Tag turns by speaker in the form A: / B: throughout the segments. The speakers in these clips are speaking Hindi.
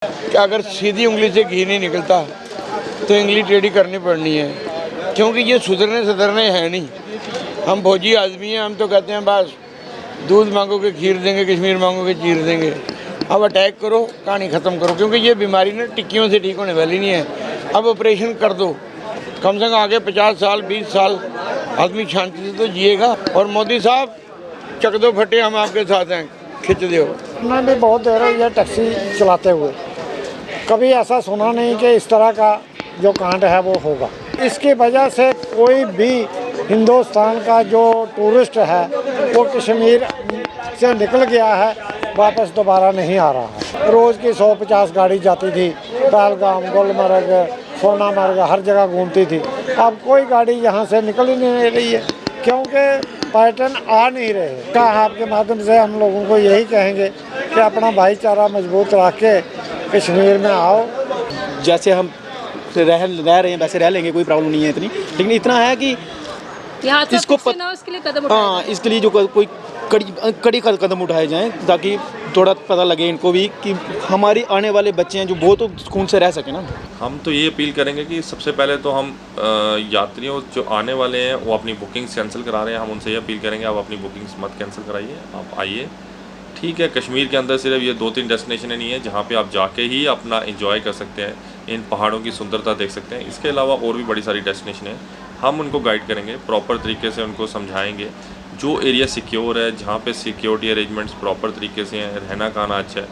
A: कि अगर सीधी उंगली से घी नहीं निकलता तो इंगली टेढ़ी करनी पड़नी है, क्योंकि ये सुधरने हैं नहीं। हम फौजी आदमी हैं, हम तो कहते हैं बस दूध मांगोगे खीर देंगे, कश्मीर मांगोगे चीर देंगे। अब अटैक करो, कहानी ख़त्म करो, क्योंकि ये बीमारी ना टिक्कियों से ठीक होने वाली नहीं है। अब ऑपरेशन कर दो, कम से कम आगे 50 साल 20 साल आदमी शांति से तो जिएगा। और मोदी साहब चक दो फटे, हम आपके साथ हैं, खिंच दो।
B: मैं भी बहुत देर है ये टैक्सी चलाते हुए, कभी ऐसा सुना नहीं कि इस तरह का जो कांड है वो होगा। इसकी वजह से कोई भी हिंदुस्तान का जो टूरिस्ट है वो कश्मीर से निकल गया है, वापस दोबारा नहीं आ रहा है। रोज़ की 150 गाड़ी जाती थी, पहलगाम, गुलमर्ग, सोनामर्ग हर जगह घूमती थी। अब कोई गाड़ी यहाँ से निकल ही नहीं रही है, क्योंकि पर्यटन आ नहीं रहे। का आपके माध्यम से हम लोगों को यही कहेंगे कि अपना भाईचारा मजबूत रख के कश्मीर में आओ।
C: जैसे हम रह रहे हैं वैसे रह लेंगे, कोई प्रॉब्लम नहीं है इतनी, लेकिन इतना है कि इसको
D: उसके लिए कदम
C: हाँ, इसके लिए जो कोई कड़ी कदम उठाए जाएं, ताकि थोड़ा पता लगे इनको भी कि हमारी आने वाले बच्चे हैं जो वो तो सुकून से रह सके ना।
E: हम तो ये अपील करेंगे कि सबसे पहले तो हम यात्रियों जो आने वाले हैं वो अपनी बुकिंग्स कैंसिल करा रहे हैं, हम उनसे ये अपील करेंगे आप अपनी बुकिंग्स मत कैंसिल कराइए, आप आइए। ठीक है, कश्मीर के अंदर सिर्फ ये 2-3 डेस्टिनेशन नहीं है जहाँ पे आप जाके ही अपना एंजॉय कर सकते हैं, इन पहाड़ों की सुंदरता देख सकते हैं। इसके अलावा और भी बड़ी सारी डेस्टिनेशन है, हम उनको गाइड करेंगे, प्रॉपर तरीके से उनको समझाएंगे। जो एरिया सिक्योर है, जहाँ पे सिक्योरिटी अरेंजमेंट्स प्रॉपर तरीके से हैं, रहना खाना अच्छा है,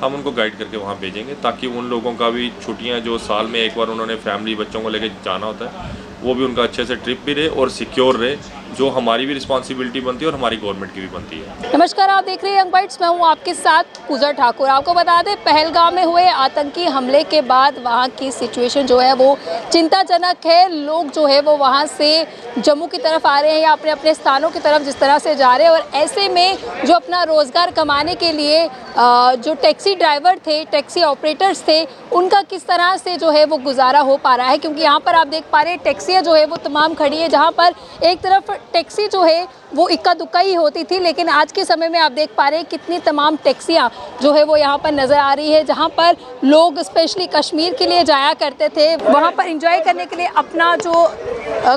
E: हम उनको गाइड करके वहाँ भेजेंगे, ताकि उन लोगों का भी छुट्टियाँ जो साल में एक बार उन्होंने फैमिली बच्चों को लेकर जाना होता है, वो भी उनका अच्छे से ट्रिप भी रहे और सिक्योर रहे, जो हमारी भी रिस्पॉन्सिबिलिटी बनती है और हमारी गवर्नमेंट की भी बनती है।
D: नमस्कार, आप देख रहे हैं यंग बाइट्स, मैं हूं आपके साथ पूजा ठाकुर। आपको बता दें, पहलगाम में हुए आतंकी हमले के बाद वहां की सिचुएशन जो है वो चिंताजनक है। लोग जो है वो वहां से जम्मू की तरफ आ रहे हैं या अपने अपने स्थानों की तरफ जिस तरह से जा रहे हैं, और ऐसे में जो अपना रोज़गार कमाने के लिए जो टैक्सी ड्राइवर थे, टैक्सी ऑपरेटर्स थे, उनका किस तरह से जो है वो गुजारा हो पा रहा है। क्योंकि यहाँ पर आप देख पा रहे हैं टैक्सियाँ जो है वो तमाम खड़ी है, जहाँ पर एक तरफ टैक्सी जो है वो इक्का दुक्का ही होती थी, लेकिन आज के समय में आप देख पा रहे हैं कितनी तमाम टैक्सियाँ जो है वो यहाँ पर नज़र आ रही है, जहाँ पर लोग स्पेशली कश्मीर के लिए जाया करते थे, वहाँ पर एंजॉय करने के लिए अपना जो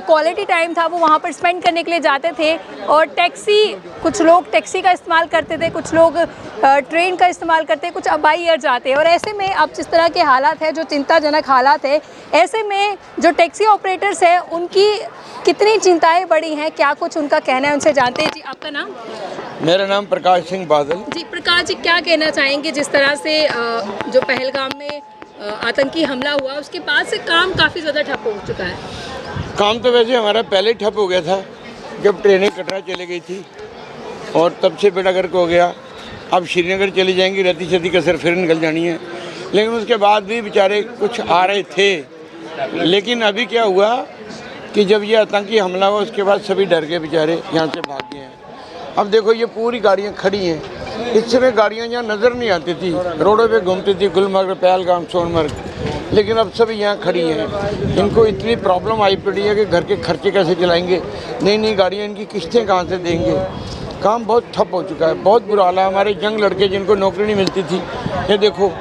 D: क्वालिटी टाइम था वो वहाँ पर स्पेंड करने के लिए जाते थे। और टैक्सी, कुछ लोग टैक्सी का इस्तेमाल करते थे, कुछ लोग ट्रेन का इस्तेमाल करते, कुछ बाई एयर जाते। और ऐसे में अब जिस तरह के हालात है, जो चिंताजनक हालात है, ऐसे में जो टैक्सी ऑपरेटर्स हैं उनकी कितनी चिंताएं बढ़ी हैं, क्या कुछ उनका कहना है, उनसे जानते हैं। जी, आपका नाम?
A: मेरा नाम प्रकाश सिंह बादल।
D: जी प्रकाश जी, क्या कहना चाहेंगे जिस तरह से जो पहलगाम में आतंकी हमला हुआ उसके बाद से काम काफ़ी ज़्यादा ठप हो चुका है?
A: काम तो वैसे हमारा पहले ठप हो गया था, जब ट्रेनें कटरा चली गई थी और तब से बेड़ा गर्क हो गया। अब श्रीनगर चली जाएंगी, रत्ती सती कसर फिर निकल जानी है। लेकिन उसके बाद भी बेचारे कुछ आ रहे थे। लेकिन अभी क्या हुआ कि जब ये आतंकी हमला हुआ उसके बाद सभी डर गए, बेचारे यहाँ से भाग गए हैं। अब देखो ये पूरी गाड़ियाँ खड़ी हैं, इस समय गाड़ियाँ यहाँ नज़र नहीं आती थी, रोडों पे घूमती थी, गुलमर्ग, पहलगाम, सोनमर्ग, लेकिन अब सब यहाँ खड़ी हैं। इनको इतनी प्रॉब्लम आई पड़ी है कि घर के खर्चे कैसे चलाएंगे, नई नई गाड़ियाँ, इनकी किस्तें कहाँ से देंगे। काम बहुत ठप हो चुका है, बहुत बुरा हाल है। हमारे यंग लड़के जिनको नौकरी नहीं मिलती थी, ये देखो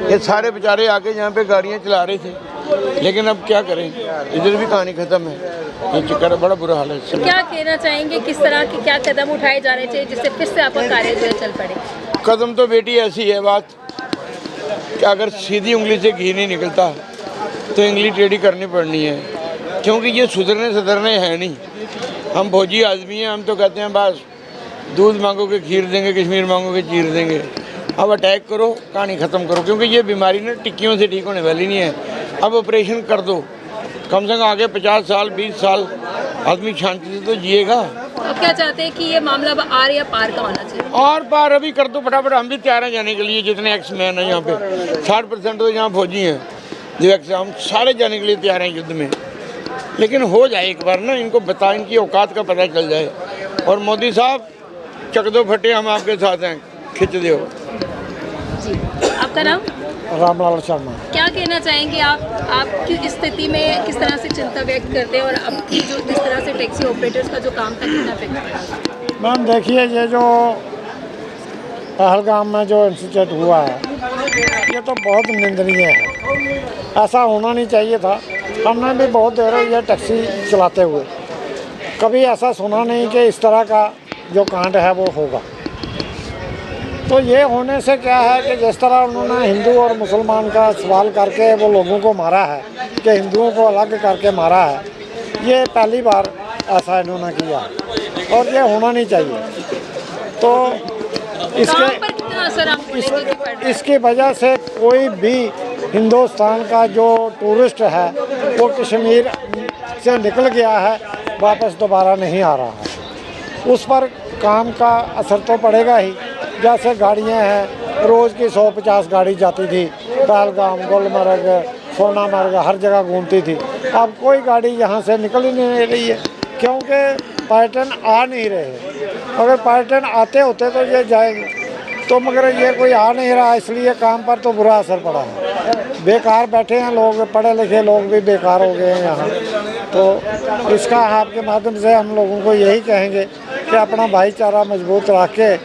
A: ये सारे बेचारे आके यहाँ पे गाड़ियाँ चला रहे थे, लेकिन अब क्या करें, इधर भी कहानी ख़त्म है। ये चक्कर है, बड़ा बुरा हाल है।
D: क्या कहना चाहेंगे, किस तरह के क्या कदम उठाए जाने चाहिए जिससे फिर से आपका कार्य जो है चल पड़े?
A: कदम तो बेटी ऐसी है बात कि अगर सीधी उंगली से घी नहीं निकलता तो इंगली टेढ़ी करनी पड़नी है, क्योंकि ये सुधरने हैं नहीं। हम फौजी आदमी हैं, हम तो कहते हैं बस दूध मांगोगे खीर देंगे, कश्मीर मांगोगे चीर देंगे। अब अटैक करो, कहानी ख़त्म करो, क्योंकि ये बीमारी ना टिक्कियों से ठीक होने वाली नहीं है। अब ऑपरेशन कर दो, कम से कम आगे 50 साल 20 साल आदमी शांति से तो जिएगा।
D: अब क्या चाहते हैं कि ये मामला आर या पार का होना चाहिए?
A: और पार अभी कर दो फटाफट, हम भी तैयार हैं जाने के लिए। जितने एक्स मैन हैं यहाँ पे 60% तो यहाँ फौजी हैं, जो एक्स, हम सारे जाने के लिए तैयार हैं युद्ध में। लेकिन हो जाए एक बार ना, इनको बता, इनकी औकात का पता चल जाए। और मोदी साहब चक दो फटे, हम आपके साथ हैं, खिंच दो।
D: आपका नाम?
B: रामलाल शर्मा।
D: क्या कहना चाहेंगे आपकी स्थिति में किस तरह से चिंता व्यक्त करते हैं, और अब की जो जिस तरह से टैक्सी ऑपरेटर्स का जो काम था कितना इफेक्ट पड़ा?
B: मैम देखिए, ये जो पहलगाम में जो इंसिडेंट हुआ है ये तो बहुत निंदनीय है, ऐसा होना नहीं चाहिए था। हमने भी बहुत देर ये टैक्सी चलाते हुए कभी ऐसा सुना नहीं कि इस तरह का जो कांड है वो होगा। तो ये होने से क्या है कि जिस तरह उन्होंने हिंदू और मुसलमान का सवाल करके वो लोगों को मारा है, कि हिंदुओं को अलग करके मारा है, ये पहली बार ऐसा इन्होंने किया और ये होना नहीं चाहिए। तो इसकी वजह से कोई भी हिंदुस्तान का जो टूरिस्ट है वो कश्मीर से निकल गया है, वापस दोबारा नहीं आ रहा है। उस पर काम का असर तो पड़ेगा ही। जैसे गाड़ियां हैं, रोज़ की 150 गाड़ी जाती थी, पहलगाम, गुलमर्ग, सोनामर्ग, हर जगह घूमती थी। अब कोई गाड़ी यहाँ से निकल ही नहीं रही है, क्योंकि पर्यटन आ नहीं रहे। अगर पर्यटन आते होते तो ये जाएंगे, तो मगर ये कोई आ नहीं रहा, इसलिए काम पर तो बुरा असर पड़ा है। बेकार बैठे हैं लोग, पढ़े लिखे लोग भी बेकार हो गए हैं यहाँ। तो इसका आपके माध्यम से हम लोगों को यही कहेंगे कि अपना भाईचारा मजबूत रख के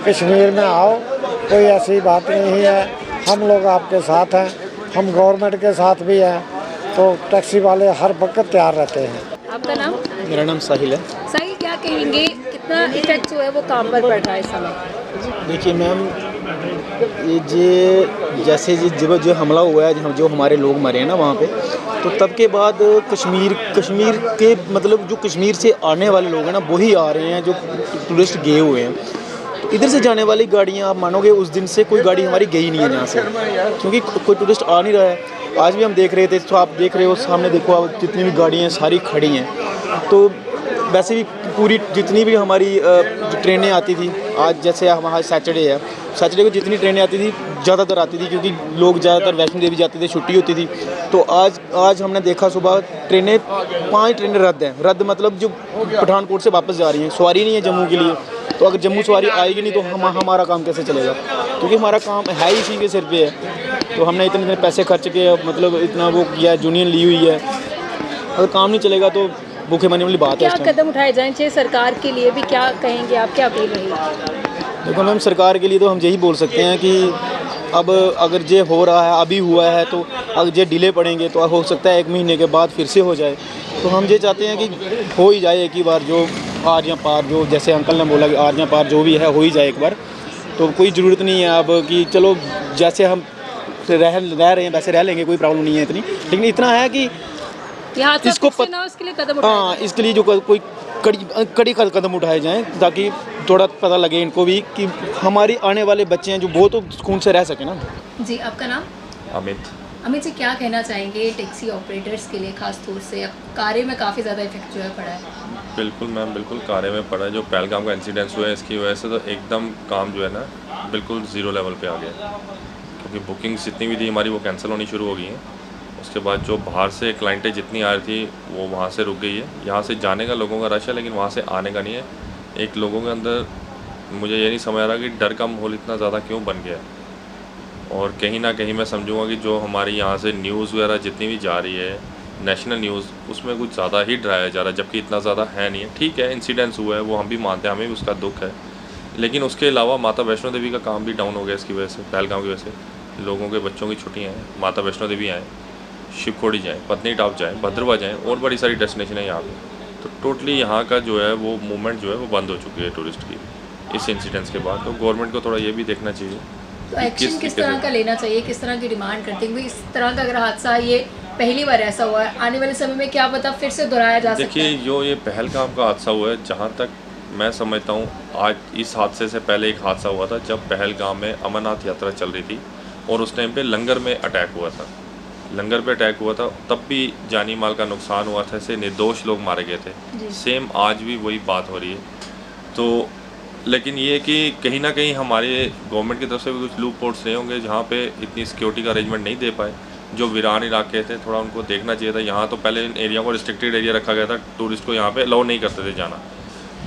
B: कश्मीर में आओ, कोई ऐसी बात नहीं है। हम लोग आपके साथ हैं, हम गवर्नमेंट के साथ भी हैं। तो टैक्सी वाले हर वक्त तैयार रहते हैं।
D: आपका नाम?
C: मेरा नाम साहिल है।
D: साहिल, क्या कहेंगे, कितना इफेक्ट जो है वो काम पर पड़ रहा है इस समय?
C: देखिए मैम, ये जैसे जो हमला हुआ है, जो हमारे लोग मरे हैं ना वहाँ पे, तो तब के बाद कश्मीर के मतलब जो कश्मीर से आने वाले लोग हैं ना वही आ रहे हैं, जो टूरिस्ट गए हुए हैं। तो इधर से जाने वाली गाड़ियाँ आप मानोगे उस दिन से कोई गाड़ी हमारी गई नहीं है यहाँ से, क्योंकि कोई टूरिस्ट आ नहीं रहा है। आज भी हम देख रहे थे, तो आप देख रहे हो सामने, देखो आप जितनी भी गाड़ियाँ सारी खड़ी हैं। तो वैसे भी पूरी जितनी भी हमारी ट्रेनें आती थी, आज जैसे हमारा सैटरडे है, सैटरडे को जितनी ट्रेनें आती थी ज़्यादातर आती थी, क्योंकि लोग ज़्यादातर वैष्णो देवी जाते थे, छुट्टी होती थी। तो आज हमने देखा सुबह 5 ट्रेनें रद्द मतलब जो पठानकोट से वापस जा रही हैं, सवारी नहीं है जम्मू के लिए। तो अगर जम्मू सवारी आएगी नहीं तो हमारा काम कैसे चलेगा, क्योंकि हमारा काम है ही इसी के सिर पे है। तो हमने इतने पैसे खर्च के मतलब इतना वो किया, यूनियन ली हुई है, अगर काम नहीं चलेगा तो भूखे मरने वाली बात है।
D: क्या कदम उठाए जाएं चाहिए सरकार के लिए भी, क्या कहेंगे आप, क्या अपील रहेगी?
C: देखो मैम, सरकार के लिए तो हम यही बोल सकते हैं कि अब अगर ये हो रहा है, अभी हुआ है, तो अगर ये डिले पड़ेंगे तो हो सकता है 1 महीने के बाद फिर से हो जाए। तो हम ये चाहते हैं कि हो ही जाए एक ही बार, जो आज या पार, जो जैसे अंकल ने बोला कि आज या पार जो भी है हो ही जाए एक बार। तो कोई ज़रूरत नहीं है अब कि चलो जैसे हम रह रहे हैं वैसे रह लेंगे, कोई प्रॉब्लम नहीं है इतनी। लेकिन इतना है कि इसको
D: इसके लिए कदम
C: हाँ, इसके लिए जो कोई कड़ी कदम उठाए जाएं, ताकि थोड़ा पता लगे इनको भी कि हमारी आने वाले बच्चे हैं जो वो तो सुकून से रह सके ना।
D: जी, आपका नाम? अमित जी, क्या कहना चाहेंगे टैक्सी ऑपरेटर्स के लिए, खास तौर से अब कारे में काफ़ी ज़्यादा इफेक्ट जो है पड़ा है?
E: बिल्कुल मैम, बिल्कुल कारे में पड़ा है। जो पहलगाम का इंसिडेंस हुआ है इसकी वजह से तो एकदम काम जो है ना बिल्कुल ज़ीरो लेवल पे आ गया, क्योंकि बुकिंग्स जितनी भी थी हमारी वो कैंसिल होनी शुरू हो गई हैं। उसके बाद जो बाहर से क्लाइंटें जितनी आ रही थी वो वहाँ से रुक गई है। यहाँ से जाने का लोगों का रश है, लेकिन वहाँ से आने का नहीं है। एक लोगों के अंदर मुझे ये नहीं समझ आ रहा कि डर का माहौल इतना ज़्यादा क्यों बन गया है। और कहीं ना कहीं मैं समझूंगा कि जो हमारी यहाँ से न्यूज़ वगैरह जितनी भी जा रही है, नेशनल न्यूज़, उसमें कुछ ज़्यादा ही डराया जा रहा है, जबकि इतना ज़्यादा है नहीं है। ठीक है, इंसिडेंस हुआ है, वो हम भी मानते हैं, हमें भी उसका दुख है, लेकिन उसके अलावा माता वैष्णो देवी का काम भी डाउन हो गया इसकी वजह से, पहलगाम की वजह से। लोगों के बच्चों की छुट्टियाँ हैं, माता वैष्णो देवी आएँ, शिवखोड़ी जाएँ, पत्नीटॉप जाएँ, भद्रवाह जाएँ, और बड़ी सारी डेस्टिनेशन है यहाँ पे। तो टोटली यहाँ का जो है वो मूवमेंट जो है वो बंद हो चुकी है टूरिस्ट की इस इंसिडेंट्स के बाद। तो गवर्नमेंट को थोड़ा ये भी देखना चाहिए।
D: तो एक्शन किस तरह का लेना चाहिए, किस तरह की डिमांड करते हैं? इस तरह का अगर हादसा ये पहली बार ऐसा हुआ है, आने वाले समय में क्या पता फिर से दोहराया जा सकता है?
E: देखिए, जो ये पहलगाम का हादसा हुआ है, जहाँ तक मैं समझता हूँ, आज इस हादसे से पहले एक हादसा हुआ था जब पहलगाम में अमरनाथ यात्रा चल रही थी और उस टाइम पे लंगर में अटैक हुआ था। लंगर पे अटैक हुआ था, तब भी जानी माल का नुकसान हुआ था, ऐसे निर्दोष लोग मारे गए थे। सेम आज भी वही बात हो रही है। तो लेकिन ये कि कहीं ना कहीं हमारे गवर्नमेंट की तरफ से भी कुछ लूप होल्स रहे होंगे जहाँ पे इतनी सिक्योरिटी का अरेंजमेंट नहीं दे पाए। जो वीरान इलाके थे, थोड़ा उनको देखना चाहिए था। यहाँ तो पहले इन एरिया को रिस्ट्रिक्टेड एरिया रखा गया था, टूरिस्ट को यहाँ पे अलाउ नहीं करते थे जाना।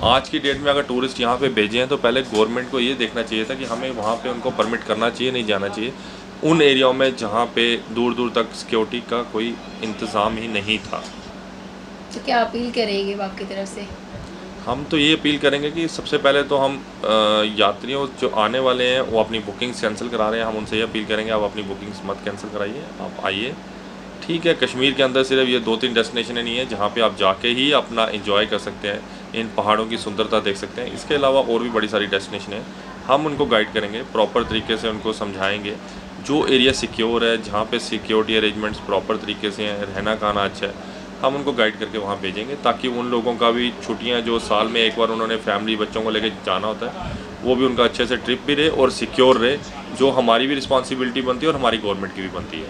E: आज की डेट में अगर टूरिस्ट यहाँ पे भेजे हैं तो पहले गवर्नमेंट को ये देखना चाहिए था कि हमें वहाँ पे उनको परमिट करना चाहिए, नहीं जाना चाहिए उन एरियाओं में जहाँ पे दूर दूर तक सिक्योरिटी का कोई इंतज़ाम ही नहीं था।
D: तो क्या अपील करेंगे आपकी तरफ से?
E: हम तो ये अपील करेंगे कि सबसे पहले तो हम यात्रियों जो आने वाले हैं वो अपनी बुकिंग्स कैंसिल करा रहे हैं, हम उनसे ये अपील करेंगे आप अपनी बुकिंग्स मत कैंसिल कराइए, आप आइए। ठीक है, कश्मीर के अंदर सिर्फ ये 2-3 डेस्टिनेशन नहीं है जहाँ पे आप जाके ही अपना एंजॉय कर सकते हैं, इन पहाड़ों की सुंदरता देख सकते हैं। इसके अलावा और भी बड़ी सारी डेस्टिनेशन है, हम उनको गाइड करेंगे, प्रॉपर तरीके से उनको समझाएंगे। जो एरिया सिक्योर है, जहाँ पे सिक्योरिटी अरेंजमेंट्स प्रॉपर तरीके से हैं, रहना खाना अच्छा है, हम उनको गाइड करके वहाँ भेजेंगे ताकि उन लोगों का भी छुट्टियाँ जो साल में एक बार उन्होंने फैमिली बच्चों को लेकर जाना होता है वो भी उनका अच्छे से ट्रिप भी रहे और सिक्योर रहे, जो हमारी भी रिस्पॉन्सिबिलिटी बनती है और हमारी गवर्नमेंट की भी बनती है।